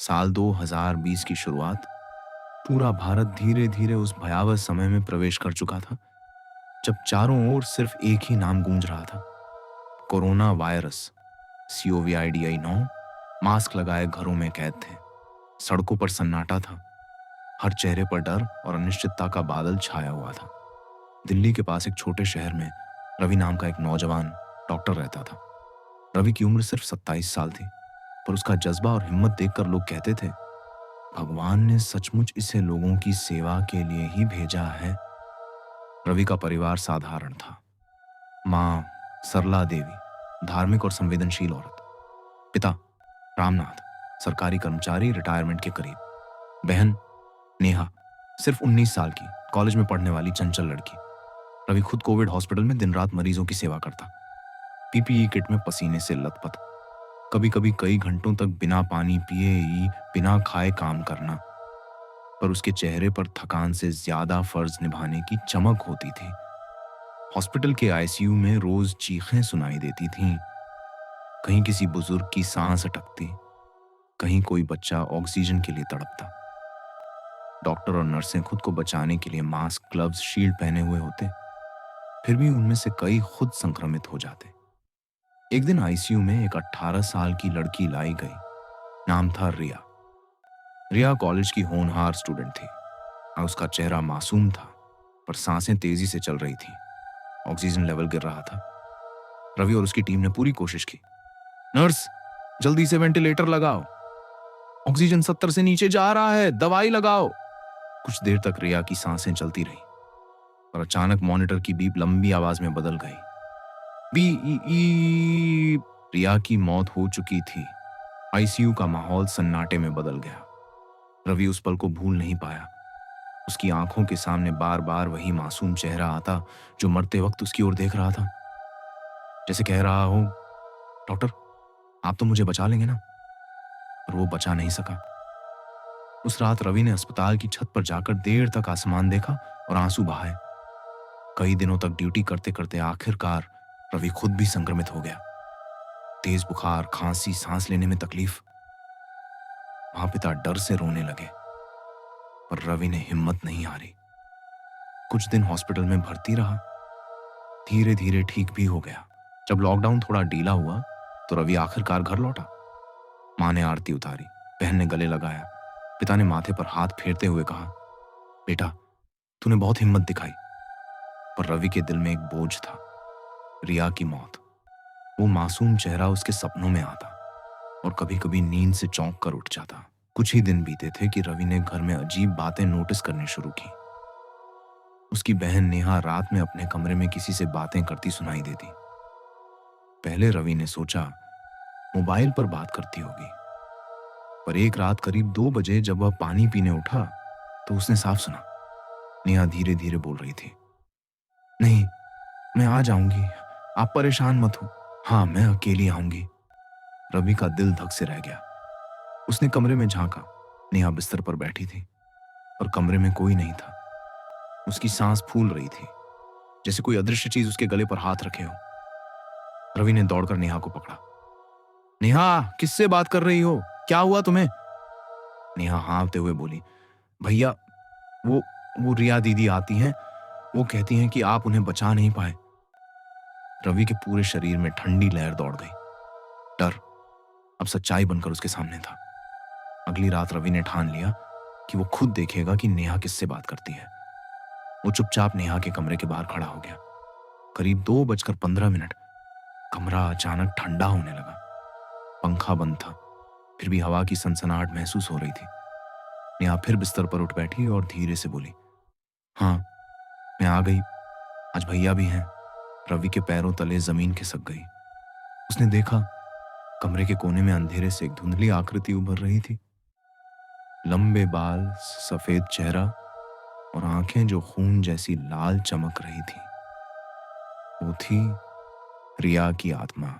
साल 2020 की शुरुआत। पूरा भारत धीरे धीरे उस भयावह समय में प्रवेश कर चुका था जब चारों ओर सिर्फ एक ही नाम गूंज रहा था, कोरोना वायरस। COVID-19। मास्क लगाए घरों में कैद थे, सड़कों पर सन्नाटा था, हर चेहरे पर डर और अनिश्चितता का बादल छाया हुआ था। दिल्ली के पास एक छोटे शहर में रवि नाम का एक नौजवान डॉक्टर रहता था। रवि की उम्र सिर्फ 27 साल थी, पर उसका जज्बा और हिम्मत देखकर लोग कहते थे, भगवान ने सचमुच इसे लोगों की सेवा के लिए ही भेजा है। रवि का परिवार साधारण था। माँ सरला देवी, धार्मिक और संवेदनशील औरत। पिता रामनाथ, सरकारी कर्मचारी, रिटायरमेंट के करीब। बहन नेहा, सिर्फ 19 साल की, कॉलेज में पढ़ने वाली चंचल लड़की। रवि खुद कोविड हॉस्पिटल में दिन रात मरीजों की सेवा करता, पीपीई किट में पसीने से लथपथ, कभी कभी कई घंटों तक बिना पानी पिए ही बिना खाए काम करना। पर उसके चेहरे पर थकान से ज्यादा फर्ज निभाने की चमक होती थी। हॉस्पिटल के आईसीयू में रोज चीखें सुनाई देती थीं। कहीं किसी बुजुर्ग की सांस अटकती, कहीं कोई बच्चा ऑक्सीजन के लिए तड़पता। डॉक्टर और नर्सें खुद को बचाने के लिए मास्क, ग्लव्स, शील्ड पहने हुए होते, फिर भी उनमें से कई खुद संक्रमित हो जाते। एक दिन आईसीयू में एक 18 साल की लड़की लाई गई। नाम था रिया। रिया कॉलेज की होनहार स्टूडेंट थी। उसका चेहरा मासूम था, पर सांसें तेजी से चल रही थी, ऑक्सीजन लेवल गिर रहा था। रवि और उसकी टीम ने पूरी कोशिश की। नर्स, जल्दी से वेंटिलेटर लगाओ, ऑक्सीजन 70 से नीचे जा रहा है, दवाई लगाओ। कुछ देर तक रिया की सांसें चलती रही, और अचानक मॉनिटर की बीप लंबी आवाज में बदल गई। बी। रिया की मौत हो चुकी थी। आईसीयू का माहौल सन्नाटे में बदल गया। रवि उस पल को भूल नहीं पाया। उसकी आंखों के सामने बार बार वही मासूम चेहरा आता जो मरते वक्त उसकी ओर देख रहा था, जैसे कह रहा हो, डॉक्टर आप तो मुझे बचा लेंगे ना। पर वो बचा नहीं सका। उस रात रवि ने अस्पताल की छत पर जाकर देर तक आसमान देखा और आंसू बहाए। कई दिनों तक ड्यूटी करते करते आखिरकार रवि खुद भी संक्रमित हो गया। तेज बुखार, खांसी, सांस लेने में तकलीफ। मां पिता डर से रोने लगे, पर रवि ने हिम्मत नहीं हारी। कुछ दिन हॉस्पिटल में भर्ती रहा, धीरे धीरे ठीक भी हो गया। जब लॉकडाउन थोड़ा ढीला हुआ तो रवि आखिरकार घर लौटा। मां ने आरती उतारी, बहन ने गले लगाया, पिता ने माथे पर हाथ फेरते हुए कहा, बेटा तूने बहुत हिम्मत दिखाई। पर रवि के दिल में एक बोझ था, रिया की मौत। वो मासूम चेहरा उसके सपनों में आता और कभी कभी नींद से चौंक कर उठ जाता। कुछ ही दिन बीते थे कि रवि ने घर में अजीब बातें नोटिस करनी शुरू की। उसकी बहन नेहा रात में अपने कमरे में किसी से बातें करती सुनाई देती। पहले रवि ने सोचा मोबाइल पर बात करती होगी, पर एक रात करीब 2 बजे जब वह पानी पीने उठा तो उसने साफ सुना, नेहा धीरे धीरे बोल रही थी, नहीं मैं आ जाऊंगी, आप परेशान मत हो, हाँ मैं अकेली आऊंगी। रवि का दिल धक से रह गया। उसने कमरे में झांका, नेहा बिस्तर पर बैठी थी और कमरे में कोई नहीं था। उसकी सांस फूल रही थी, जैसे कोई अदृश्य चीज उसके गले पर हाथ रखे हो। रवि ने दौड़कर नेहा को पकड़ा। नेहा किससे बात कर रही हो, क्या हुआ तुम्हें? नेहा हाँफते हुए बोली, भैया वो वो रिया दीदी आती हैं, वो कहती हैं कि आप उन्हें बचा नहीं पाए। रवि के पूरे शरीर में ठंडी लहर दौड़ गई। डर अब सच्चाई बनकर उसके सामने था। अगली रात रवि ने ठान लिया कि वो खुद देखेगा कि नेहा किससे बात करती है। वो चुपचाप नेहा के कमरे के बाहर खड़ा हो गया। करीब 2:15 कमरा अचानक ठंडा होने लगा। पंखा बंद था, फिर भी हवा की सनसनाहट महसूस हो रही थी। नेहा फिर बिस्तर पर उठ बैठी और धीरे से बोली, हाँ मैं आ गई, आज भैया भी हैं। रवि के पैरों तले जमीन खिसक गई। उसने देखा कमरे के कोने में अंधेरे से एक धुंधली आकृति उभर रही थी। लंबे बाल, सफेद चेहरा और आंखें जो खून जैसी लाल चमक रही थी। वो थी रिया की आत्मा।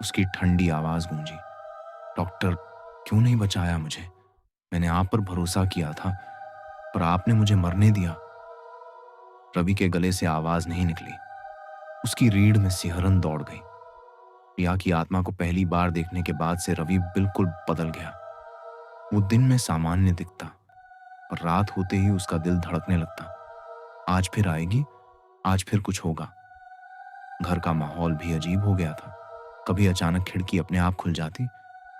उसकी ठंडी आवाज गूंजी, डॉक्टर क्यों नहीं बचाया मुझे? मैंने आप पर भरोसा किया था, पर आपने मुझे मरने दिया। रवि के गले से आवाज नहीं निकली। उसकी रीढ़ में सिहरन दौड़ गई। रिया की आत्मा को पहली बार देखने के बाद से रवि बिल्कुल बदल गया। वो दिन में सामान्य दिखता, पर रात होते ही उसका दिल धड़कने लगता। आज फिर आएगी, आज फिर कुछ होगा। घर का माहौल भी अजीब हो गया था। कभी अचानक खिड़की अपने आप खुल जाती,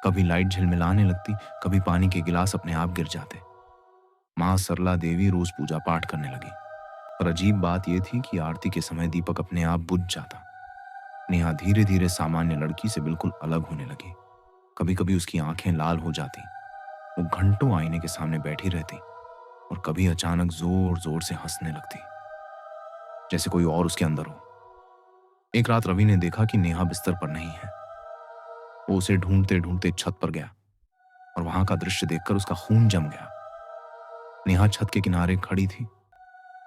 कभी लाइट झिलमिलाने लगती, कभी पानी के गिलास अपने आप गिर जाते। माँ सरला देवी रोज पूजा पाठ करने लगी, पर अजीब बात यह थी कि आरती के समय दीपक अपने आप बुझ जाता। नेहा धीरे धीरे सामान्य लड़की से बिल्कुल अलग होने लगी। कभी कभी उसकी आंखें लाल हो जाती, वो घंटों आईने के सामने बैठी रहती, और कभी अचानक जोर जोर से हंसने लगती, जैसे कोई और उसके अंदर हो। एक रात रवि ने देखा कि नेहा बिस्तर पर नहीं है। वो उसे ढूंढते ढूंढते छत पर गया, और वहां का दृश्य देखकर उसका खून जम गया। नेहा छत के किनारे खड़ी थी,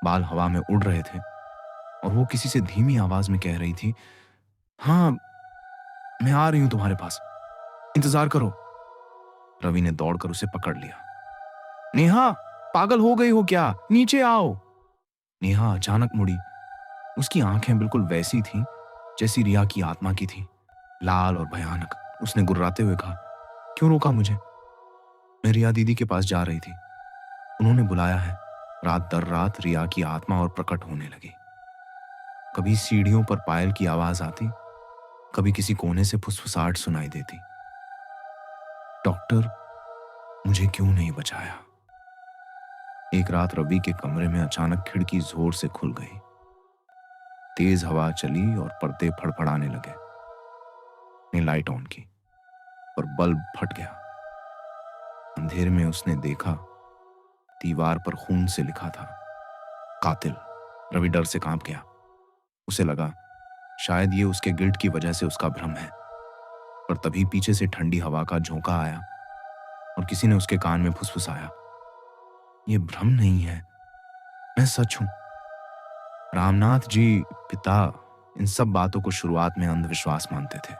बाल हवा में उड़ रहे थे, और वो किसी से धीमी आवाज में कह रही थी, हाँ, मैं आ रही हूं तुम्हारे पास, इंतजार करो। रवि ने दौड़कर उसे पकड़ लिया। नेहा, पागल हो गई हो क्या? नीचे आओ। नेहा अचानक मुड़ी। उसकी आंखें बिल्कुल वैसी थीं जैसी रिया की आत्मा की थी, लाल और भयानक। उसने गुर्राते हुए कहा, क्यों रोका मुझे? मैं रिया दीदी के पास जा रही थी, उन्होंने बुलाया है। रात दर रात रिया की आत्मा और प्रकट होने लगी। कभी सीढ़ियों पर पायल की आवाज आती, कभी किसी कोने से फुसफुसाहट सुनाई देती। डॉक्टर, मुझे क्यों नहीं बचाया? एक रात रवि के कमरे में अचानक खिड़की जोर से खुल गई। तेज हवा चली और पर्दे फड़फड़ाने लगे। ने लाइट ऑन की, पर बल्ब फट गया। अंधेरे में उसने देखा, दीवार पर खून से लिखा था, कातिल। रवि डर से कांप गया। उसे लगा शायद ये उसके गिल्ट की वजह से उसका भ्रम है, पर तभी पीछे से ठंडी हवा का झोंका आया और किसी ने उसके कान में फुसफुसाया, ये भ्रम नहीं है, मैं सच हूं। रामनाथ जी पिता इन सब बातों को शुरुआत में अंधविश्वास मानते थे,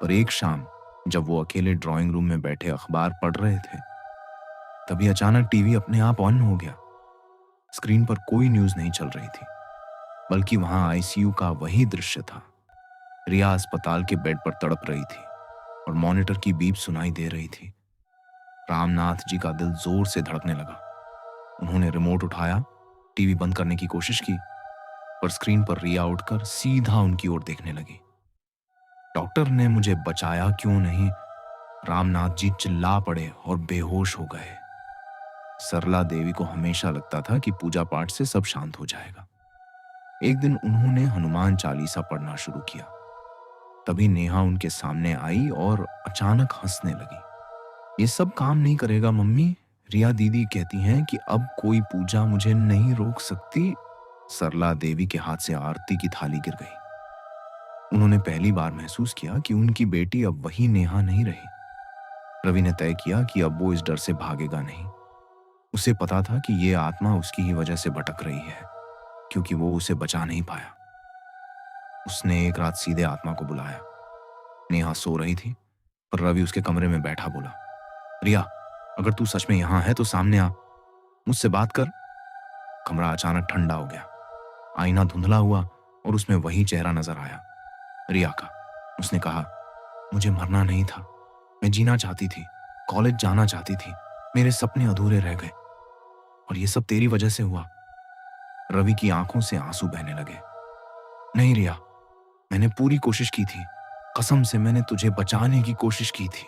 पर एक शाम जब वो अकेले ड्राइंग रूम में बैठे अखबार पढ़ रहे थे, तभी अचानक टीवी अपने आप ऑन हो गया। स्क्रीन पर कोई न्यूज नहीं चल रही थी, बल्कि वहां आईसीयू का वही दृश्य था। रिया अस्पताल के बेड पर तड़प रही थी और मॉनिटर की बीप सुनाई दे रही थी। रामनाथ जी का दिल जोर से धड़कने लगा। उन्होंने रिमोट उठाया, टीवी बंद करने की कोशिश की, पर स्क्रीन पर रिया उठकर सीधा उनकी ओर देखने लगी। डॉक्टर ने मुझे बचाया क्यों नहीं? रामनाथ जी चिल्ला पड़े और बेहोश हो गए। सरला देवी को हमेशा लगता था कि पूजा पाठ से सब शांत हो जाएगा। एक दिन उन्होंने हनुमान चालीसा पढ़ना शुरू किया। तभी नेहा उनके सामने आई और अचानक हंसने लगी। ये सब काम नहीं करेगा मम्मी, रिया दीदी कहती हैं कि अब कोई पूजा मुझे नहीं रोक सकती। सरला देवी के हाथ से आरती की थाली गिर गई। उन्होंने पहली बार महसूस किया कि उनकी बेटी अब वही नेहा नहीं रही। रवि ने तय किया कि अब वो इस डर से भागेगा नहीं। उसे पता था कि ये आत्मा उसकी ही वजह से भटक रही है, क्योंकि वो उसे बचा नहीं पाया। उसने एक रात सीधे आत्मा को बुलाया। नेहा सो रही थी, पर रवि उसके कमरे में बैठा बोला, रिया, अगर तू सच में यहां है तो सामने आ, मुझसे बात कर। कमरा अचानक ठंडा हो गया। आईना धुंधला हुआ और उसमें वही चेहरा नजर आया, रिया का। उसने कहा, मुझे मरना नहीं था, मैं जीना चाहती थी, कॉलेज जाना चाहती थी, मेरे सपने अधूरे रह गए, और ये सब तेरी वजह से हुआ। रवि की आंखों से आंसू बहने लगे। नहीं रिया, मैंने पूरी कोशिश की थी, कसम से मैंने तुझे बचाने की कोशिश की थी।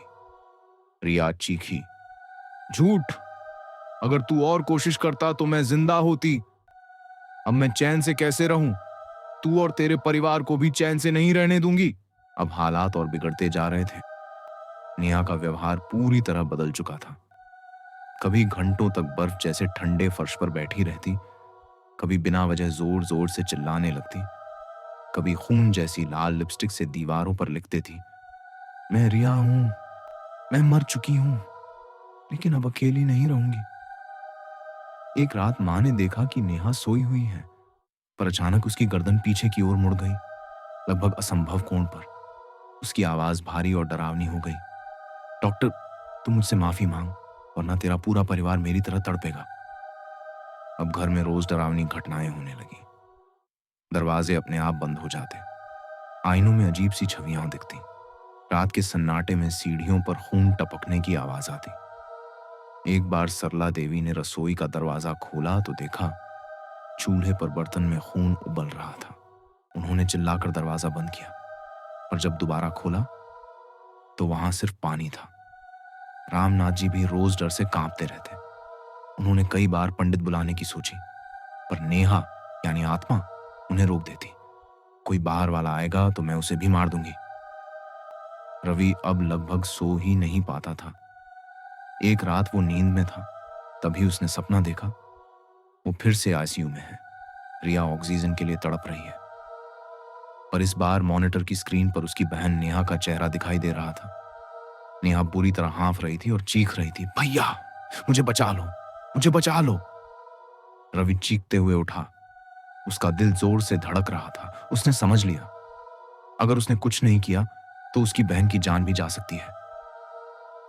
रिया चीखी, झूठ, अगर तू और कोशिश करता तो मैं जिंदा होती। अब मैं चैन से कैसे रहूं? तू और तेरे परिवार को भी चैन से नहीं रहने दूंगी। अब हालात और बिगड़ते जा रहे थे। नेहा का व्यवहार पूरी तरह बदल चुका था। कभी घंटों तक बर्फ जैसे ठंडे फर्श पर बैठी रहती, कभी बिना वजह जोर जोर से चिल्लाने लगती, कभी खून जैसी लाल लिपस्टिक से दीवारों पर लिखती थी, मैं रिया हूं, मैं मर चुकी हूं, लेकिन अब अकेली नहीं रहूंगी। एक रात मां ने देखा कि नेहा सोई हुई है, पर अचानक उसकी गर्दन पीछे की ओर मुड़ गई, लगभग असंभव कोण पर। उसकी आवाज भारी और डरावनी हो गई, डॉक्टर, तुम मुझसे माफी मांग, वरना तेरा पूरा परिवार मेरी तरह तड़पेगा। अब घर में रोज डरावनी घटनाएं होने लगी। दरवाजे अपने आप बंद हो जाते, आईनों में अजीब सी छवियां दिखती, रात के सन्नाटे में सीढ़ियों पर खून टपकने की आवाज आती। एक बार सरला देवी ने रसोई का दरवाजा खोला तो देखा चूल्हे पर बर्तन में खून उबल रहा था। उन्होंने चिल्लाकर दरवाजा बंद किया, और जब दोबारा खोला तो वहां सिर्फ पानी था। रामनाथ जी भी रोज डर से कांपते रहते। उन्होंने कई बार पंडित बुलाने की सोची, पर नेहा यानी आत्मा उन्हें रोक देती। कोई बाहर वाला आएगा तो मैं उसे भी मार दूंगी। रवि अब लगभग सो ही नहीं पाता था। एक रात वो नींद में था, तभी उसने सपना देखा वो फिर से आईसीयू में है। रिया ऑक्सीजन के लिए तड़प रही है, पर इस बार मॉनिटर की स्क्रीन पर उसकी बहन नेहा का चेहरा दिखाई दे रहा था। नेहा बुरी तरह हाँफ रही थी और चीख रही थी, भैया मुझे बचा लो, मुझे बचा लो। रवि चीखते हुए उठा। उसका दिल जोर से धड़क रहा था। उसने समझ लिया अगर उसने कुछ नहीं किया तो उसकी बहन की जान भी जा सकती है।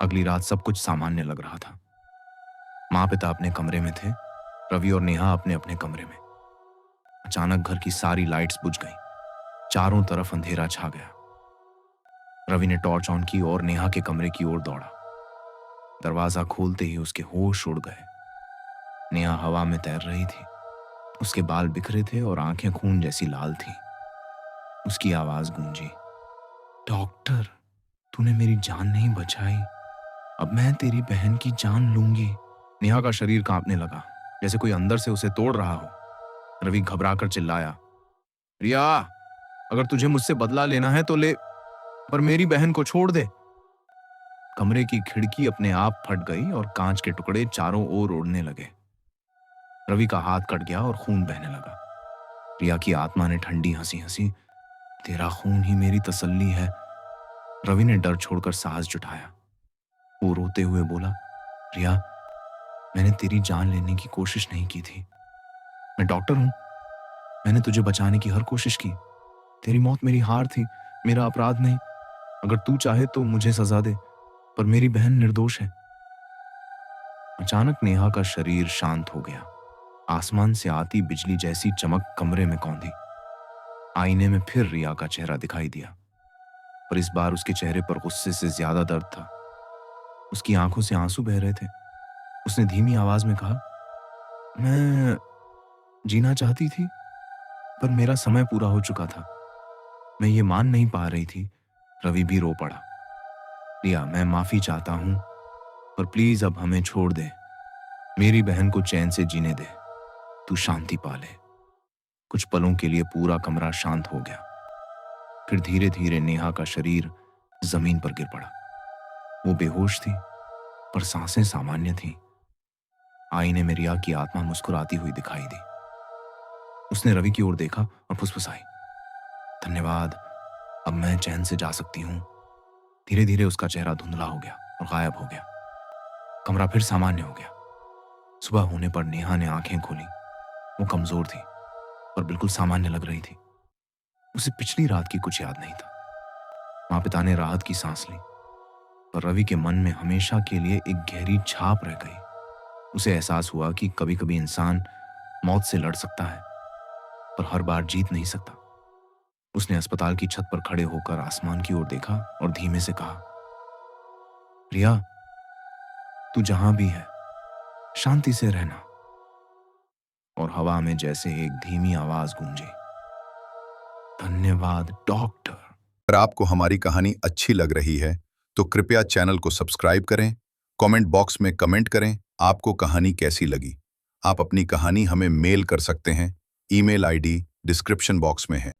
अगली रात सब कुछ सामान्य लग रहा था। माँ पिता अपने कमरे में थे, रवि और नेहा अपने अपने कमरे में। अचानक घर की सारी लाइट्स बुझ गईं। चारों तरफ अंधेरा छा गया। रवि ने टॉर्च ऑन की और नेहा के कमरे की ओर दौड़ा। दरवाजा खोलते ही उसके होश उड़ गए। नेहा हवा में तैर रही थी। उसके बाल बिखरे थे और आंखें खून जैसी लाल थीं। उसकी आवाज गूंजी, डॉक्टर, तूने मेरी जान नहीं बचाई, अब मैं तेरी बहन की जान लूंगी। नेहा का शरीर कांपने लगा, जैसे कोई अंदर से उसे तोड़ रहा हो। रवि घबराकर चिल्लाया, रिया, अगर तुझे मुझसे बदला लेना है तो ले, पर मेरी बहन को छोड़ दे। कमरे की खिड़की अपने आप फट गई और कांच के टुकड़े चारों ओर उड़ने लगे। रवि का हाथ कट गया और खून बहने लगा। रिया की आत्मा ने ठंडी हंसी हंसी, तेरा खून ही मेरी तसल्ली है। रवि ने डर छोड़कर साहस जुटाया। वो रोते हुए बोला, रिया, मैंने तेरी जान लेने की कोशिश नहीं की थी। मैं डॉक्टर हूं। मैंने तुझे बचाने की हर कोशिश की। तेरी मौत मेरी हार थी, मेरा अपराध नहीं। अगर तू चाहे तो मुझे सजा दे, पर मेरी बहन निर्दोष है। अचानक नेहा का शरीर शांत हो गया। आसमान से आती बिजली जैसी चमक कमरे में कौंधी। आईने में फिर रिया का चेहरा दिखाई दिया, पर इस बार उसके चेहरे पर गुस्से से ज्यादा दर्द था। उसकी आंखों से आंसू बह रहे थे। उसने धीमी आवाज में कहा, मैं जीना चाहती थी, पर मेरा समय पूरा हो चुका था। मैं ये मान नहीं पा रही थी। रवि भी रो पड़ा। रिया, मैं माफी चाहता हूं, पर प्लीज अब हमें छोड़ दे। मेरी बहन को चैन से जीने दे। तू शांति पा ले। कुछ पलों के लिए पूरा कमरा शांत हो गया। फिर धीरे धीरे नेहा का शरीर जमीन पर गिर पड़ा। वो बेहोश थी, पर सांसें सामान्य थीं। आईने में रिया की आत्मा मुस्कुराती हुई दिखाई दी। उसने रवि की ओर देखा और फुसफुसाई, धन्यवाद, अब मैं चैन से जा सकती हूं। धीरे धीरे उसका चेहरा धुंधला हो गया और गायब हो गया। कमरा फिर सामान्य हो गया। सुबह होने पर नेहा ने आंखें खोली। वो कमजोर थी, पर बिल्कुल सामान्य लग रही थी। उसे पिछली रात की कुछ याद नहीं था। माँ पिता ने राहत की सांस ली, पर रवि के मन में हमेशा के लिए एक गहरी छाप रह गई। उसे एहसास हुआ कि कभी कभी इंसान मौत से लड़ सकता है, पर हर बार जीत नहीं सकता। उसने अस्पताल की छत पर खड़े होकर आसमान की ओर देखा और धीमे से कहा, रिया, तू जहां भी है शांति से रहना। और हवा में जैसे एक धीमी आवाज गूंजी, धन्यवाद डॉक्टर। अगर आपको हमारी कहानी अच्छी लग रही है तो कृपया चैनल को सब्सक्राइब करें, कमेंट बॉक्स में कमेंट करें आपको कहानी कैसी लगी। आप अपनी कहानी हमें मेल कर सकते हैं। ईमेल आईडी डिस्क्रिप्शन बॉक्स में है।